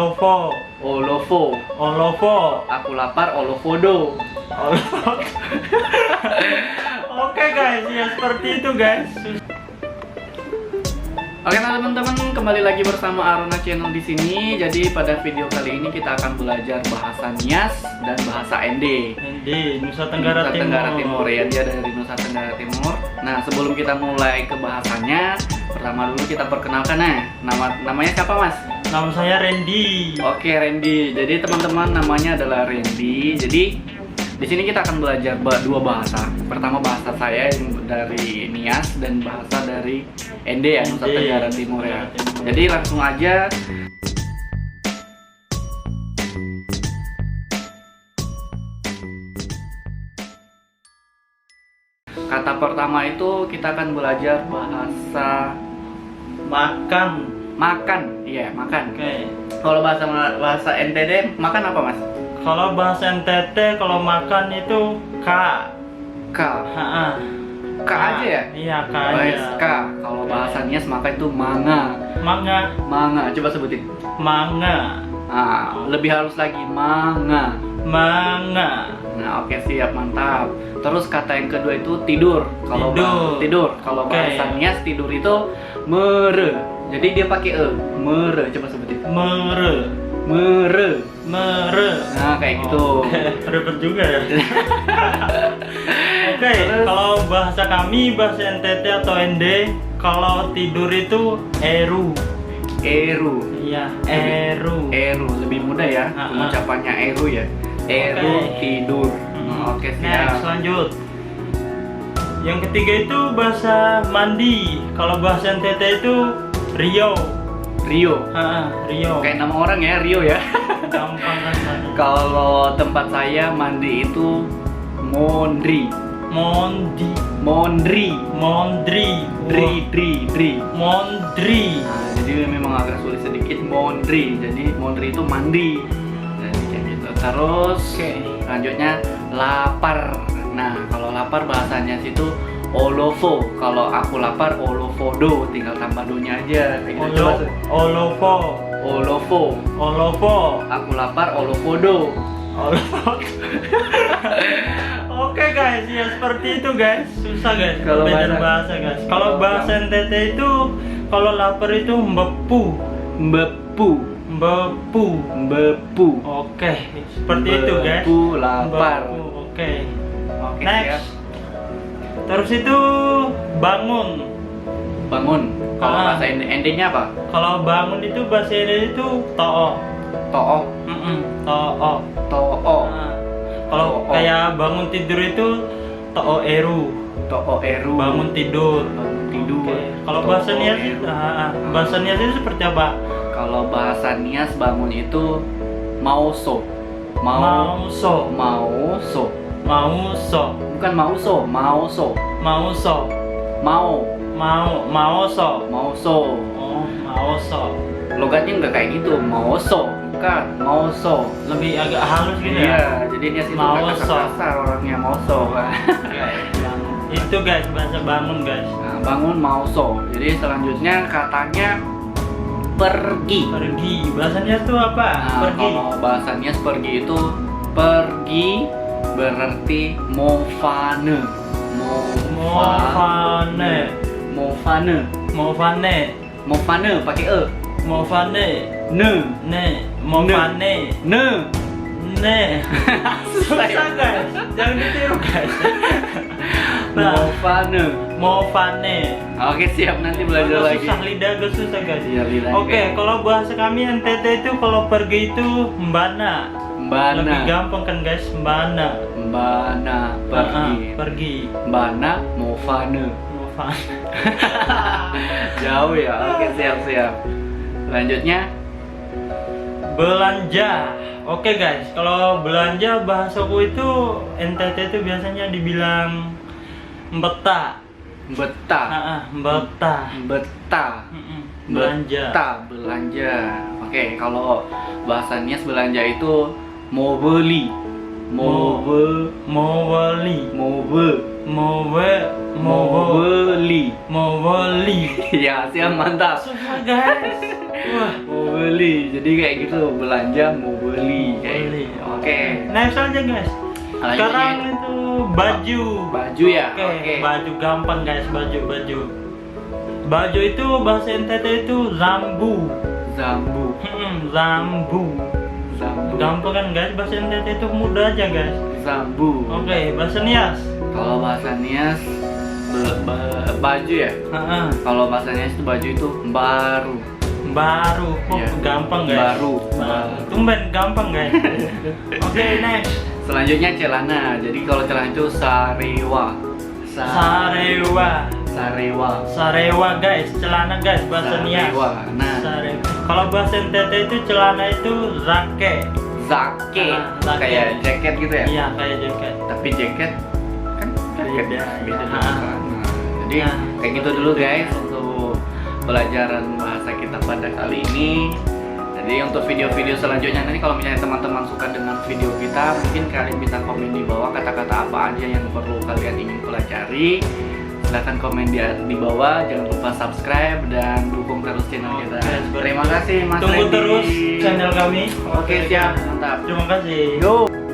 Olovo. Olovo. Olovo. Aku lapar, Olovodo. Olovo. Oke guys, ya seperti itu guys. Oke nah teman-teman, kembali lagi bersama Arona Channel di sini. Jadi pada video kali ini kita akan belajar bahasa Nias dan bahasa Ende. Di Nusa Tenggara Timur. Ya, dia dari Nusa Tenggara Timur. Nah, sebelum kita mulai ke bahasanya, pertama dulu kita perkenalkan namanya siapa Mas? Nama saya Randy. Oke, Randy. Jadi teman-teman, namanya adalah Randy. Jadi di sini kita akan belajar dua bahasa. Pertama bahasa saya yang dari Nias dan bahasa dari Ende ya, Nusa Tenggara Timur ya. Jadi langsung aja. Kata pertama itu kita akan belajar bahasa Makan. makan. Iya, makan. Oke. Kalau bahasa NTD makan apa, Mas? Kalau bahasa NTT kalau makan itu K. K. Ha-ha. K aja ya? Iya, K Baik, aja. K. Kalau bahasa Nias makan itu manga. Manga. Manga, coba sebutin. Manga. Lebih halus lagi, manga. Manga. Nah, oke siap, mantap. Terus kata yang kedua itu tidur. Kalau tidur. Kalau bahasa Nias tidur itu mere. Jadi dia pakai e. Mere, coba sebutin. Mere. Mere. Mere. Nah, kayak gitu. Ribet juga ya. Oke, kalau bahasa kami, bahasa NTT atau ND, kalau tidur itu eru. Eru. Iya, eru. Eru lebih mudah ya. Ucapannya eru ya. Eru tidur. Oke, siap. Next, lanjut. Yang ketiga itu bahasa mandi. Kalau bahasa NTT itu Rio. Rio. Rio. Kayak nama orang ya, Rio ya. Gampang rasanya. Kalau tempat saya mandi itu Mondri. Mondri. Mondri. Mondri. Dri. Mondri. Nah, jadi memang agak sulit sedikit Mondri. Jadi Mondri itu mandi. Jadi kayak gitu. Terus selanjutnya lapar. Nah, kalau lapar bahasanya situ Olovo. Kalau aku lapar Olovodo, tinggal tambah do-nya aja. Olovo. Olovo. Aku lapar Olovodo. Oke guys, ya seperti itu guys. Susah guys Kalau belajar bahasa guys. Kalau bahasa NTT itu kalau lapar itu mbepu. Mbepu. Oke, seperti itu guys. Mbepu lapar. Oke. Next. Siap. Terus itu bangun. Kalau bahasa Ende-nya apa? Kalau bangun itu bahasa Ende itu to'o. To'o. To'o. Kalau kayak bangun tidur itu to'o eru. Bangun tidur. Okay. Kalau bahasa Nias bahasa Nias itu seperti apa? Kalau bahasa Nias bangun itu mauso. Bukan mauso. Mauso. Oh, mauso. Logatnya nggak kayak gitu, mauso. Bukan, mauso. Lebih agak halus gitu ya? Iya, jadi Nias itu kasar orangnya, mauso. Itu guys, bahasa bangun guys. Nah, bangun mauso. Jadi selanjutnya katanya pergi. Bahasa Nias itu apa? Pergi. Kalau bahasa Nias pergi itu pergi berarti mofane. Mofane pakai e. Ne. Susah guys. Jangan ditiru guys. Mofane. Oke, siap, nanti belajar lagi. Susah, lidah agak susah guys. Iya, lidah. Oke, kalau bahasa kami NTT itu kalau pergi itu mbana. Lebih gampang kan guys, mbana. Pergi. Mbana mofane. Jauh ya. Oke, siap. Selanjutnya belanja. Oke guys, kalau belanja bahasaku itu NTT itu biasanya dibilang mbeta. Belanja. Oke, kalau bahasa Nias belanja itu mau beli. Ya, siap, mantap. Susah guys. Wah, Mau beli. Jadi kayak gitu, belanja mau beli kayak Beli. gitu. Oke. Next aja guys. Lanjut, Sekarang lanjut. itu baju. Baju ya. Oke, baju gampang guys, baju. Baju itu bahasa NTT itu zambu. Zambu. Zambu. Zambu. Gampang kan guys, bahasa NTT itu mudah aja guys. Zambu. Oke, bahasa Nias. Kalau bahasa Nias baju ya. Kalau bahasa Nias itu baju itu baru. Baru. Oh, Ya. gampang guys. Baru. Tumben gampang guys. Oke, next. Selanjutnya celana. Jadi kalau celana itu sarewa. Sarewa. Sarewa. Sarewa guys, celana guys, bahasa Nias. Sarewa. Nah, Sarewa. Kalau bahasa NTT itu celana itu zake. zake. Zake. Kayak jaket gitu ya. Iya, kayak jaket. Tapi jaket kan jaket Beda, beda ya. dengan celana. Jadi Nah. kayak gitu dulu guys untuk pelajaran bahasa kita pada kali ini. Jadi untuk video-video selanjutnya nanti kalau misalnya teman-teman suka dengan video kita, mungkin kalian bisa komen di bawah kata-kata apa aja yang perlu kalian ingin pelajari. Silahkan komen di bawah, jangan lupa subscribe dan dukung terus channel kita. Oke, Terima kasih Mas Tunggu Randy. terus channel kami. Oke, siap, mantap. Terima kasih. Yo.